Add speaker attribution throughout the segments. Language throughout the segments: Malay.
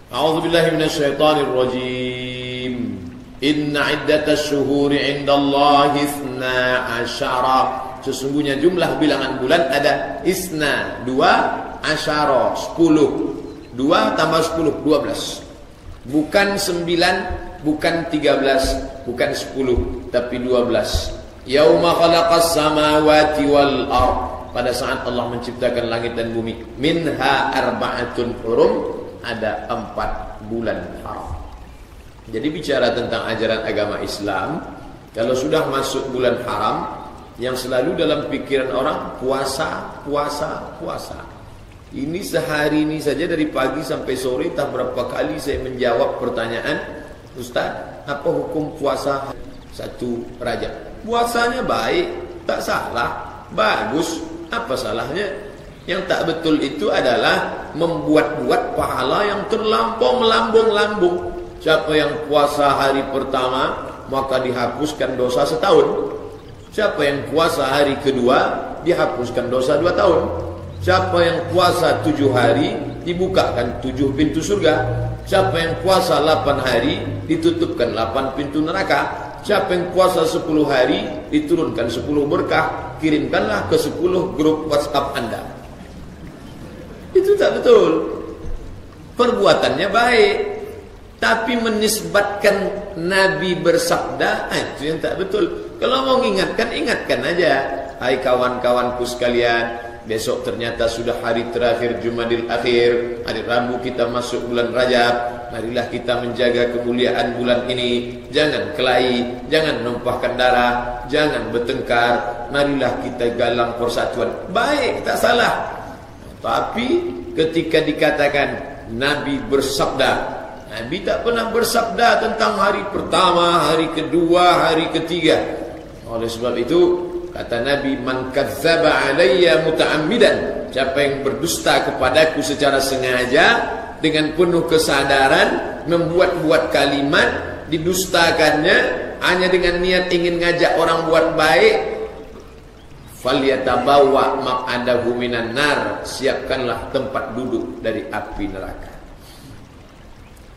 Speaker 1: A'udzubillahi minasyaitonir rajim. Inna iddatasy syuhuri 'indallahi 12. Sesungguhnya jumlah bilangan bulan ada isna, 2 asyara, 10. 2 tambah 10, 12. Bukan 9, bukan 13, bukan 10, tapi 12. Yauma khalaqas samawati wal ardh. Pada saat Allah menciptakan langit dan bumi. Minha arba'atun hurum. Ada 4 bulan haram. Jadi bicara tentang ajaran agama Islam, kalau sudah masuk bulan haram, yang selalu dalam pikiran orang puasa, puasa, puasa. Ini sehari ini saja dari pagi sampai sore tak berapa kali saya menjawab pertanyaan, Ustaz, apa hukum puasa 1 Rajab? Puasanya baik, tak salah, bagus, apa salahnya? Yang tak betul itu adalah membuat-buat pahala yang terlampau melambung-lambung. Siapa yang puasa hari pertama, maka dihapuskan dosa setahun. Siapa yang puasa hari kedua, dihapuskan dosa 2 tahun. Siapa yang puasa 7 hari, dibukakan 7 pintu surga. Siapa yang puasa 8 hari, ditutupkan 8 pintu neraka. Siapa yang puasa 10 hari, diturunkan 10 berkah. Kirimkanlah ke 10 grup WhatsApp Anda. Itu tak betul. Perbuatannya baik, tapi menisbatkan Nabi bersabda, itu yang tak betul. Kalau mau ingatkan, ingatkan aja. Hai kawan-kawanku sekalian, besok ternyata sudah hari terakhir Jumadil Akhir. Hari Rabu kita masuk bulan Rajab. Marilah kita menjaga kemuliaan bulan ini. Jangan kelahi, jangan numpahkan darah, jangan bertengkar. Marilah kita galang persatuan. Baik, tak salah. Tapi ketika dikatakan Nabi bersabda, Nabi tak pernah bersabda tentang hari pertama, hari kedua, hari ketiga. Oleh sebab itu kata Nabi, man kadzdzaba alayya muta'ammidan, siapa yang berdusta kepadaku secara sengaja dengan penuh kesadaran, membuat-buat kalimat, didustakannya hanya dengan niat ingin ngajak orang buat baik, falyatabawa maq'adahu minan nar, siapkanlah tempat duduk dari api neraka.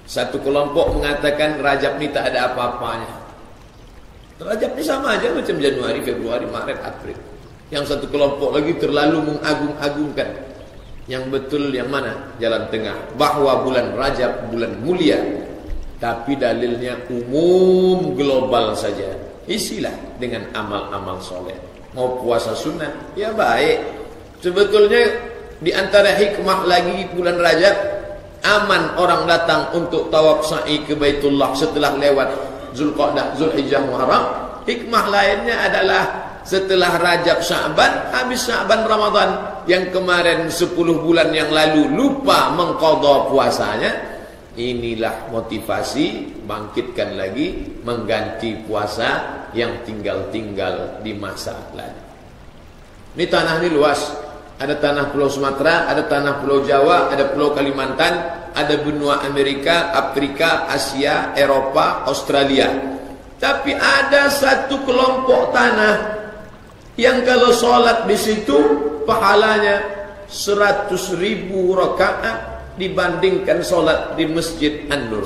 Speaker 1: Satu kelompok mengatakan Rajab ni tak ada apa-apanya. Rajab ni sama aja macam Januari, Februari, Maret, April. Yang satu kelompok lagi terlalu mengagung-agungkan. Yang betul yang mana? Jalan tengah. Bahwa bulan Rajab bulan mulia, tapi dalilnya umum, global saja. Isilah dengan amal-amal soleh. Mau puasa sunnah, ya baik. Sebetulnya di antara hikmah lagi bulan Rajab, aman orang datang untuk tawaf sa'i ke Baitullah setelah lewat Zulqa'dah, Zulhijjah, Muharram. Hikmah lainnya adalah setelah Rajab, Sya'ban, habis Sya'ban, Ramadan. Yang kemarin 10 bulan yang lalu lupa mengqadha puasanya. Inilah motivasi, bangkitkan lagi, mengganti puasa yang tinggal-tinggal di masa lalu. Ini tanah ini luas. Ada tanah Pulau Sumatera, ada tanah Pulau Jawa, ada Pulau Kalimantan, ada benua Amerika, Afrika, Asia, Eropa, Australia. Tapi ada satu kelompok tanah yang kalau sholat di situ pahalanya 100.000 rakaat dibandingkan sholat di Masjid An-Nur.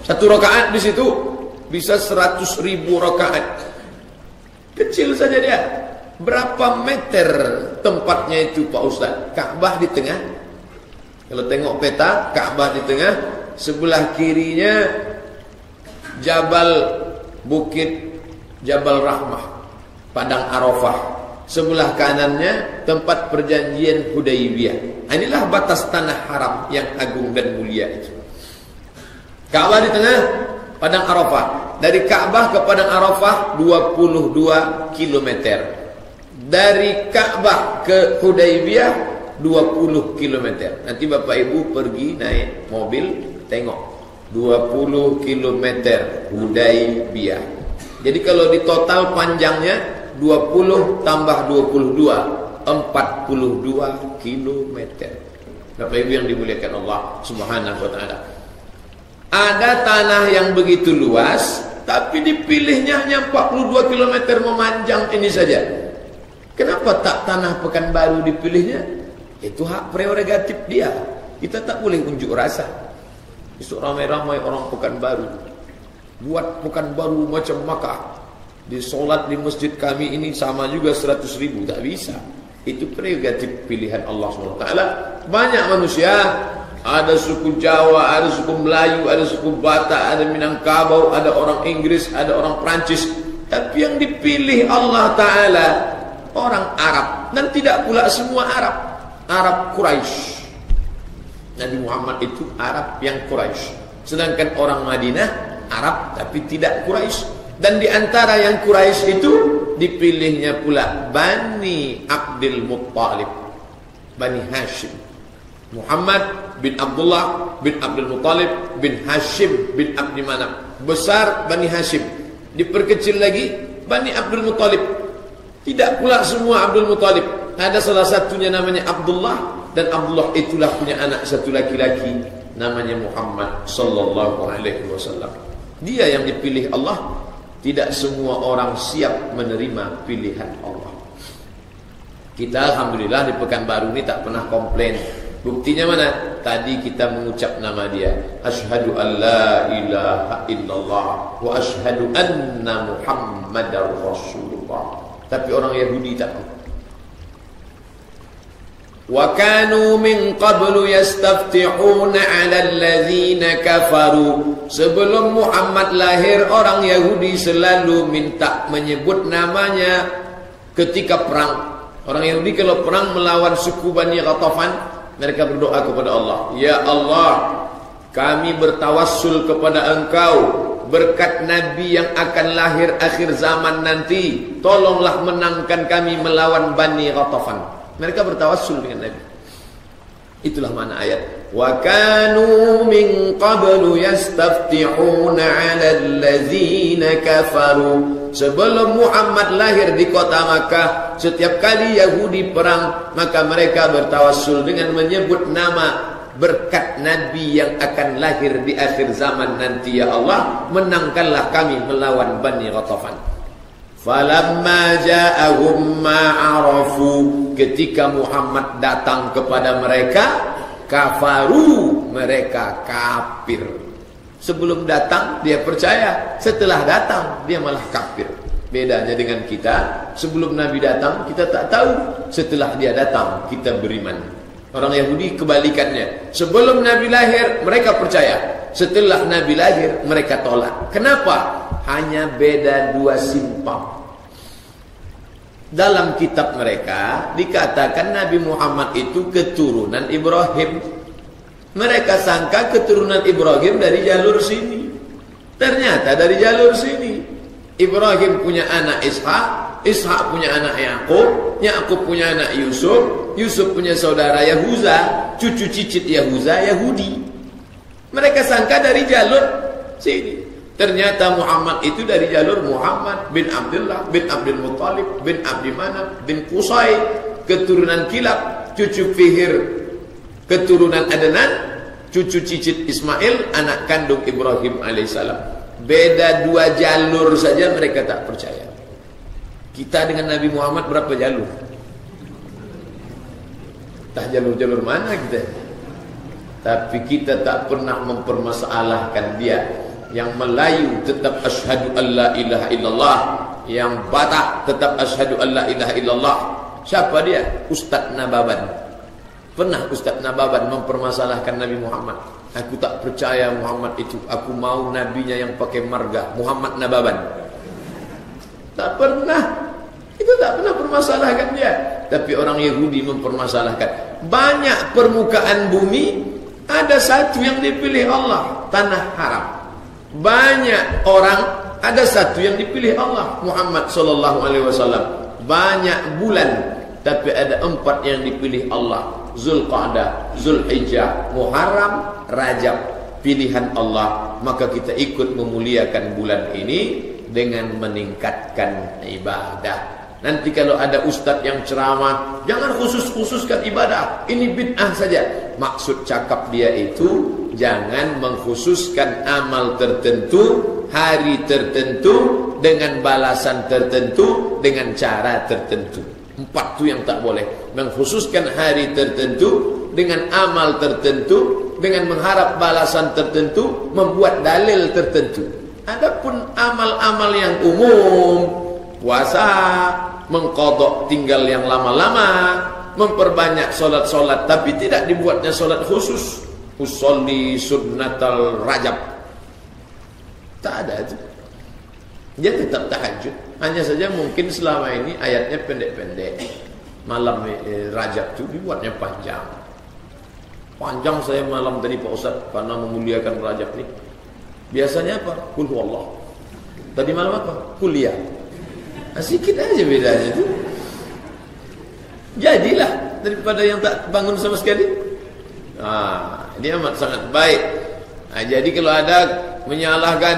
Speaker 1: 1 rakaat di situ bisa 100.000 rakaat. Kecil saja dia. Berapa meter tempatnya itu Pak Ustaz? Ka'bah di tengah. Kalau tengok peta, Ka'bah di tengah. Sebelah kirinya Jabal Bukit Jabal Rahmah, Padang Arafah. Sebelah kanannya tempat perjanjian Hudaybiyah. Inilah batas tanah haram yang agung dan mulia itu. Ka'bah di tengah, Padang Arafah. Dari Ka'bah ke Padang Arafah 22 km. Dari Ka'bah ke Hudaybiyah 20 km. Nanti Bapak Ibu pergi naik mobil, tengok 20 km Hudaybiyah. Jadi kalau di total panjangnya 20 tambah 22 42 km. Bapak Ibu yang dimuliakan Allah Subhanahu wa taala. Ada tanah yang begitu luas, tapi dipilihnya hanya 42 km memanjang ini saja. Kenapa tak tanah Pekanbaru dipilihnya? Itu hak prerogatif dia. Kita tak boleh unjuk rasa. Besok ramai-ramai orang Pekanbaru buat Pekanbaru macam Makkah. Di solat di masjid kami ini sama juga 100.000. Tak bisa. Itu prerogatif pilihan Allah SWT. Banyak manusia, ada suku Jawa, ada suku Melayu, ada suku Batak, ada Minangkabau, ada orang Inggris, ada orang Perancis. Tapi yang dipilih Allah Ta'ala orang Arab. Dan tidak pula semua Arab. Arab Quraisy. Nabi Muhammad itu Arab yang Quraisy. Sedangkan orang Madinah Arab tapi tidak Quraisy. Dan di antara yang Quraisy itu dipilihnya pula Bani Abdul Muttalib, Bani Hashim. Muhammad bin Abdullah bin Abdul Muttalib bin Hashim bin Abdi Manaf. Besar Bani Hashim, diperkecil lagi Bani Abdul Muttalib. Tidak pula semua Abdul Muttalib. Ada salah satunya namanya Abdullah, dan Abdullah itulah punya anak satu laki-laki namanya Muhammad sallallahu alaihi wasallam. Dia yang dipilih Allah. Tidak semua orang siap menerima pilihan Allah. Kita alhamdulillah di Pekanbaru ini tak pernah komplain. Buktinya mana? Tadi kita mengucap nama dia. Asyhadu an la ilaha illallah wa asyhadu anna Muhammadar Rasulullah. Tapi orang Yahudi tak. Wa kanu min qablu yastaftihuna 'ala allazina kafaru. Sebelum Muhammad lahir, orang Yahudi selalu minta menyebut namanya ketika perang. Orang Yahudi kalau perang melawan suku Bani Ghatafan, mereka berdoa kepada Allah, ya Allah, kami bertawassul kepada Engkau berkat Nabi yang akan lahir akhir zaman nanti, tolonglah menangkan kami melawan Bani Ghatafan. Mereka bertawassul dengan Nabi. Itulah makna ayat. Wa kanu min qablu yastaftihuna 'ala allazina kafaru. Sebelum Muhammad lahir di kota Makkah, setiap kali Yahudi perang, maka mereka bertawassul dengan menyebut nama berkat Nabi yang akan lahir di akhir zaman nanti, ya Allah, menangkanlah kami melawan Bani Ghatafan. Falamma ja'ahum ma'arafu, ketika Muhammad datang kepada mereka, kafaru, mereka kafir. Sebelum datang dia percaya, setelah datang dia malah kafir. Bedanya dengan kita, sebelum Nabi datang kita tak tahu, setelah dia datang kita beriman. Orang Yahudi kebalikannya. Sebelum Nabi lahir mereka percaya, setelah Nabi lahir mereka tolak. Kenapa? Hanya beda dua simpang. Dalam kitab mereka dikatakan Nabi Muhammad itu keturunan Ibrahim. Mereka sangka keturunan Ibrahim dari jalur sini. Ternyata dari jalur sini. Ibrahim punya anak Ishak, Ishak punya anak Yakub, Yakub punya anak Yusuf, Yusuf punya saudara Yahuza, cucu cicit Yahuza Yahudi. Mereka sangka dari jalur sini. Ternyata Muhammad itu dari jalur Muhammad bin Abdullah bin Abdul Muttalib bin Abdi Manaf bin Qusay, keturunan Kilab, cucu Fihir, keturunan Adnan, cucu cicit Ismail, anak kandung Ibrahim alaihissalam. Beda dua jalur saja mereka tak percaya. Kita dengan Nabi Muhammad berapa jalur? Tak jalur-jalur mana kita? Tapi kita tak pernah mempermasalahkan dia. Yang Melayu tetap asyhadu alla ilaha illallah, yang Batak tetap asyhadu alla ilaha illallah. Siapa dia? Ustaz Nababan. Pernah Ustaz Nababan mempermasalahkan Nabi Muhammad. Aku tak percaya Muhammad itu, aku mau nabinya yang pakai marga, Muhammad Nababan. Tak pernah. Itu tak pernah permasalahkan dia. Tapi orang Yahudi mempermasalahkan. Banyak permukaan bumi, ada satu yang dipilih Allah, tanah haram. Banyak orang, ada satu yang dipilih Allah, Muhammad sallallahu alaihi wasallam. Banyak bulan, tapi ada 4 yang dipilih Allah, Zulqa'dah, Zulhijjah, Muharram, Rajab. Pilihan Allah. Maka kita ikut memuliakan bulan ini dengan meningkatkan ibadah. Nanti kalau ada ustaz yang ceramah, jangan khusus-khususkan ibadah, ini bid'ah saja. Maksud cakap dia itu, jangan mengkhususkan amal tertentu, hari tertentu, dengan balasan tertentu, dengan cara tertentu. 4 itu yang tak boleh. Mengkhususkan hari tertentu dengan amal tertentu, dengan mengharap balasan tertentu, membuat dalil tertentu. Adapun amal-amal yang umum, puasa, mengqadha tinggal yang lama-lama, memperbanyak solat-solat, tapi tidak dibuatnya solat khusus. Usolli sunnatal rajab, tak ada itu. Dia tetap tahajud. Hanya saja mungkin selama ini ayatnya pendek-pendek. Malam Rajab itu dibuatnya panjang. Panjang saya malam tadi Pak Ustaz, karena memuliakan Rajab ini. Biasanya apa? Qul huwallah. Tadi malam apa? Kuliah. Nah, sedikit aja bedanya itu. Jadilah daripada yang tak bangun sama sekali. Nah, ini amat sangat baik. Nah, jadi kalau ada menyalahkan,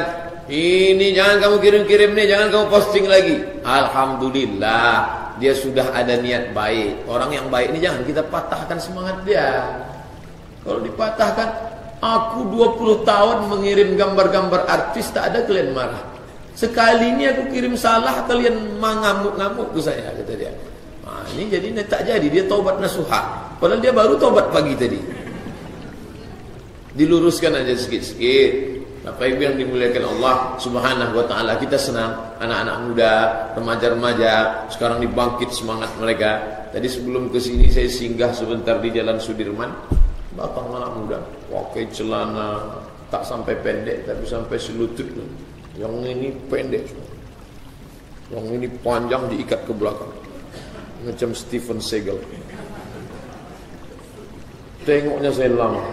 Speaker 1: ini jangan kamu kirim-kirim nih, jangan kamu posting lagi. Alhamdulillah, dia sudah ada niat baik. Orang yang baik ini jangan kita patahkan semangat dia. Kalau dipatahkan, aku 20 tahun mengirim gambar-gambar artis, tak ada kalian marah. Sekali ini aku kirim salah, kalian mengamuk-ngamuk ke saya, kata dia. Nah, ini jadi tak jadi, dia taubat nasuha. Padahal dia baru taubat pagi tadi. Diluruskan aja sikit-sikit. Bapak Ibu yang dimuliakan Allah Subhanahu wa taala, kita senang anak-anak muda, remaja-remaja sekarang dibangkit semangat mereka. Tadi sebelum ke sini saya singgah sebentar di Jalan Sudirman. Datang anak muda, pakai celana tak sampai pendek tapi sampai selutut. Yang ini pendek, yang ini panjang diikat ke belakang. Macam Steven Seagal. Tengoknya saya lama.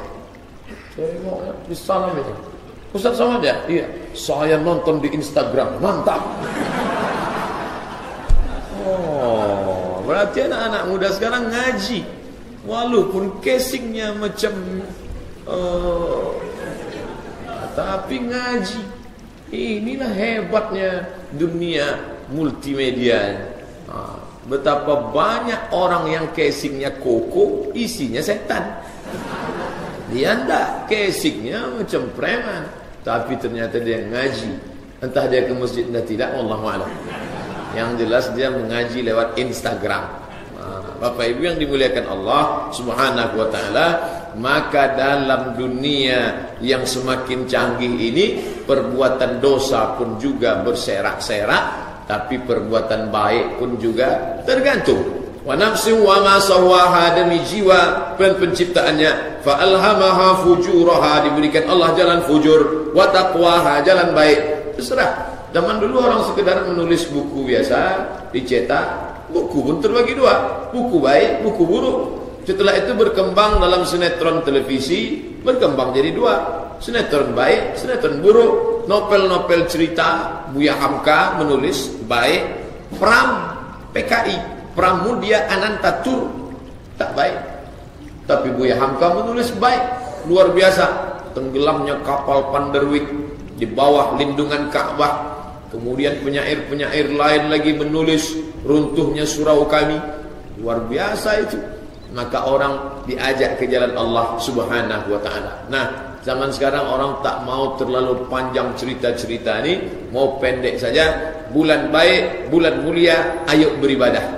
Speaker 1: Tengoknya di sana itu. Ustaz sama dia? Iya. Saya nonton di Instagram. Mantap. Oh, berarti anak-anak muda sekarang ngaji. Walaupun casingnya macam tapi ngaji. Inilah hebatnya dunia multimedia. Betapa banyak orang yang casingnya koko, isinya setan. Dia enggak, casingnya macam preman, tapi ternyata dia ngaji. Entah dia ke masjid atau tidak, wallahu a'lam. Yang jelas dia mengaji lewat Instagram. Bapak Ibu yang dimuliakan Allah Subhanahu wa taala, maka dalam dunia yang semakin canggih ini, perbuatan dosa pun juga berserak-serak, tapi perbuatan baik pun juga tergantung. Wa nafsin wa ma sawaha, demi jiwa dan penciptaannya, fa alhamaha fujuraha, diberikan Allah jalan fujur, wa taqwaha, jalan baik. Terserah. Zaman dulu orang sekedar menulis buku biasa, dicetak. Buku pun terbagi dua, buku baik, buku buruk. Setelah itu berkembang dalam sinetron televisi, berkembang jadi dua, sinetron baik, sinetron buruk. Novel-novel cerita, Buya Hamka menulis baik. Pram PKI, Pramudia Anantatur, tak baik. Tapi Buya Hamka menulis baik, luar biasa. Tenggelamnya kapal Panderwick di bawah lindungan Ka'bah. Kemudian penyair-penyair lain lagi menulis runtuhnya surau kami. Luar biasa itu. Maka orang diajak ke jalan Allah Subhanahu wa taala. Nah, zaman sekarang orang tak mau terlalu panjang cerita-cerita ini, mau pendek saja. Bulan baik, bulan mulia, ayo beribadah.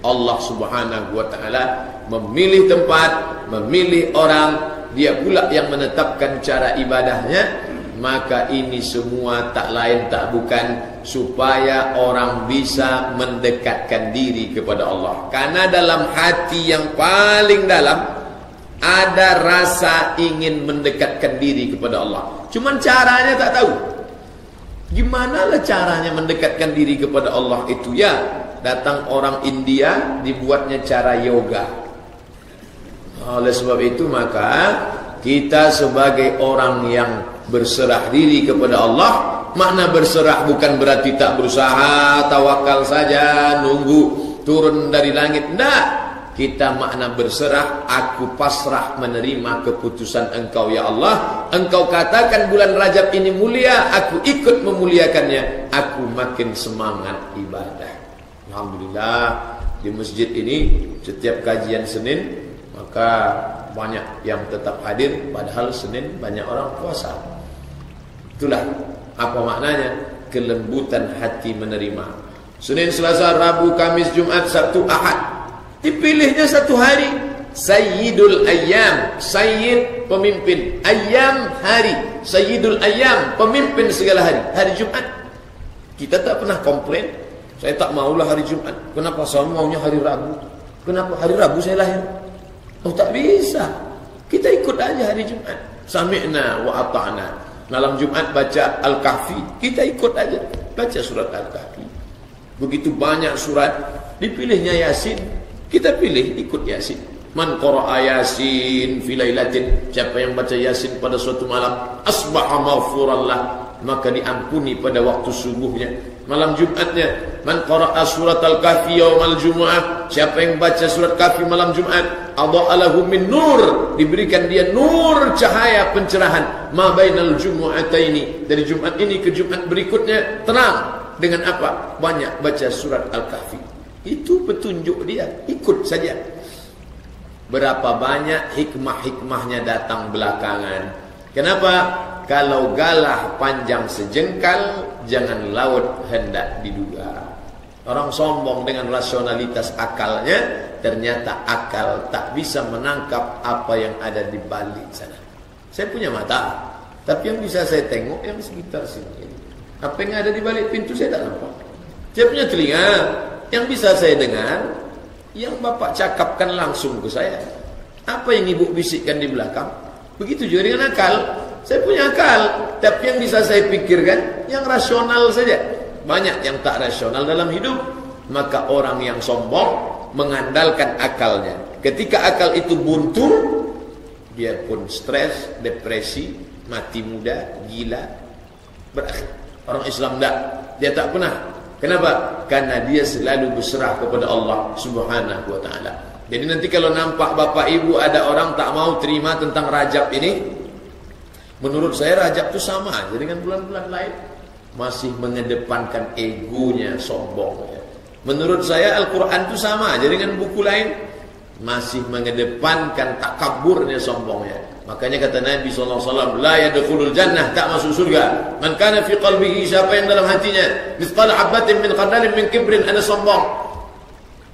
Speaker 1: Allah Subhanahu wa taala memilih tempat, memilih orang, dia pula yang menetapkan cara ibadahnya. Maka ini semua tak lain tak bukan supaya orang bisa mendekatkan diri kepada Allah. Karena dalam hati yang paling dalam ada rasa ingin mendekatkan diri kepada Allah. Cuman caranya tak tahu. Gimana lah caranya mendekatkan diri kepada Allah itu? Ya, datang orang India, dibuatnya cara yoga. Oleh sebab itu maka kita sebagai orang yang berserah diri kepada Allah, makna berserah bukan berarti tak berusaha, tawakal saja, nunggu turun dari langit. Tidak. Kita makna berserah, aku pasrah menerima keputusan Engkau ya Allah. Engkau katakan bulan Rajab ini mulia, aku ikut memuliakannya. Aku makin semangat ibadah. Alhamdulillah, di masjid ini setiap kajian Senin maka banyak yang tetap hadir, padahal Senin banyak orang puasa. Itulah apa maknanya kelembutan hati menerima. Senin, Selasa, Rabu, Kamis, Jumat, Sabtu, Ahad. Dipilihnya satu hari. Sayyidul Ayyam, Sayyid pemimpin, Ayyam hari, Sayyidul Ayyam pemimpin segala hari. Hari Jumat. Kita tak pernah komplain, saya tak maulah hari Jumat. Kenapa saya maunya hari Rabu? Kenapa hari Rabu saya lahir? Oh, tak bisa. Kita ikut aja hari Jumat. Sami'na wa ata'na. Malam Jumat baca Al-Kahfi, kita ikut aja baca surat Al-Kahfi. Begitu banyak surat, dipilihnya Yasin, kita pilih ikut Yasin. Man qara'a Yasin fi lailatin, siapa yang baca Yasin pada suatu malam, asbaha maghfuran lah, maka diampuni pada waktu subuhnya. Malam Jumatnya, man qara'a surat Al-Kahfi yaumal Jumu'ah, siapa yang baca surat Kahfi malam Jumat, adha'alahu min nur, diberikan dia nur, cahaya pencerahan, ma bainal jumu'ataini, dari Jumat ini ke Jumat berikutnya terang. Dengan apa? Banyak baca surat Al-Kahfi. Itu petunjuk dia, ikut saja. Berapa banyak hikmah-hikmahnya datang belakangan. Kenapa? Kalau galah panjang sejengkal, jangan laut hendak diduga. Orang sombong dengan rasionalitas akalnya, ternyata akal tak bisa menangkap apa yang ada di balik sana. Saya punya mata, tapi yang bisa saya tengok yang sekitar sini. Apa yang ada di balik pintu saya tak nampak. Saya punya telinga, yang bisa saya dengar, yang Bapak cakapkan langsung ke saya. Apa yang Ibu bisikkan di belakang, begitu juga dengan akal. Saya punya akal, tapi yang bisa saya pikirkan yang rasional saja. Banyak yang tak rasional dalam hidup. Maka orang yang sombong mengandalkan akalnya. Ketika akal itu buntu, dia pun stres, depresi, mati muda, gila, berakhir. Orang Islam tak, dia tak pernah. Kenapa? Karena dia selalu berserah kepada Allah Subhanahu wa ta'ala. Jadi nanti kalau nampak Bapak Ibu ada orang tak mau terima tentang Rajab ini, menurut saya Rajab itu sama aja dengan bulan-bulan lain. Masih mengedepankan egonya, sombongnya. Menurut saya Al-Quran itu sama aja dengan buku lain. Masih mengedepankan takaburnya, sombongnya. Makanya kata Nabi SAW, la yadkhulul jannah, tak masuk surga, man kana fi qalbihi, siapa yang dalam hatinya mithqal habatin min khardalin min kibrin, ada sombong.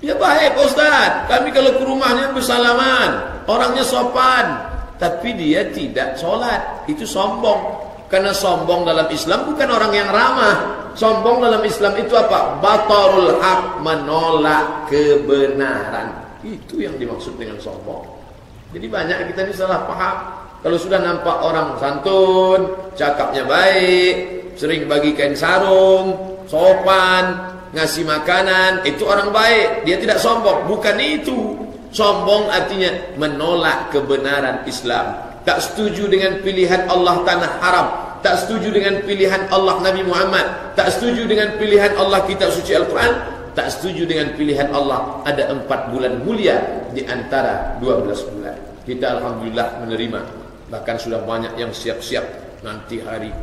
Speaker 1: Ya baik Ustaz, kami kalau ke rumahnya bersalaman, orangnya sopan, tapi dia tidak sholat, itu sombong. Karena sombong dalam Islam bukan orang yang ramah. Sombong dalam Islam itu apa? Batarul haq, menolak kebenaran. Itu yang dimaksud dengan sombong. Jadi banyak kita ini salah paham. Kalau sudah nampak orang santun, cakapnya baik, sering bagi kain sarung, sopan, ngasih makanan, itu orang baik. Dia tidak sombong. Bukan itu. Sombong artinya menolak kebenaran Islam. Tak setuju dengan pilihan Allah tanah haram. Tak setuju dengan pilihan Allah Nabi Muhammad. Tak setuju dengan pilihan Allah kitab suci Al-Quran. Tak setuju dengan pilihan Allah ada 4 bulan mulia di antara 12 bulan. Kita alhamdulillah menerima. Bahkan sudah banyak yang siap-siap. Nanti hari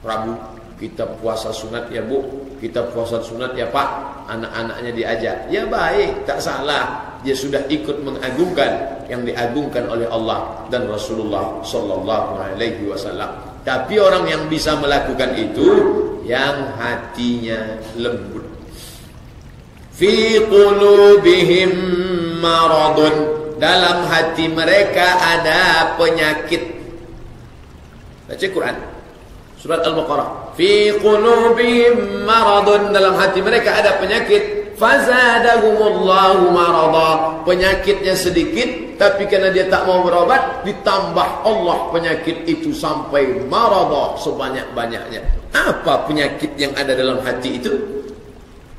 Speaker 1: Rabu kita puasa sunat ya Bu, kita puasa sunat ya Pak. Anak-anaknya diajak. Ya baik, tak salah. Dia sudah ikut mengagungkan yang diagungkan oleh Allah dan Rasulullah sallallahu alaihi wasallam. Tapi orang yang bisa melakukan itu yang hatinya lembut. Fi qulubihim maradun, dalam hati mereka ada penyakit. Baca Quran surat Al-Baqarah. Fi qulubihim maradun, dalam hati mereka ada penyakit. Fazadahumullahu marada, penyakitnya sedikit, tapi karena dia tak mau berobat, ditambah Allah penyakit itu sampai marada, sebanyak-banyaknya. Apa penyakit yang ada dalam hati itu?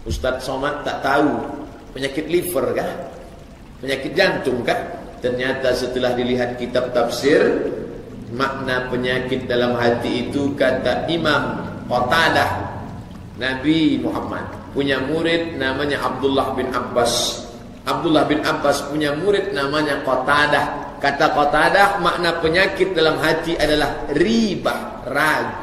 Speaker 1: Ustaz Somad tak tahu. Penyakit liver kah? Penyakit jantung kah? Ternyata setelah dilihat kitab tafsir, makna penyakit dalam hati itu kata Imam Qatadah, Nabi Muhammad punya murid namanya Abdullah bin Abbas. Abdullah bin Abbas punya murid namanya Qatadah. Kata Qatadah, makna penyakit dalam hati adalah riba, ragu.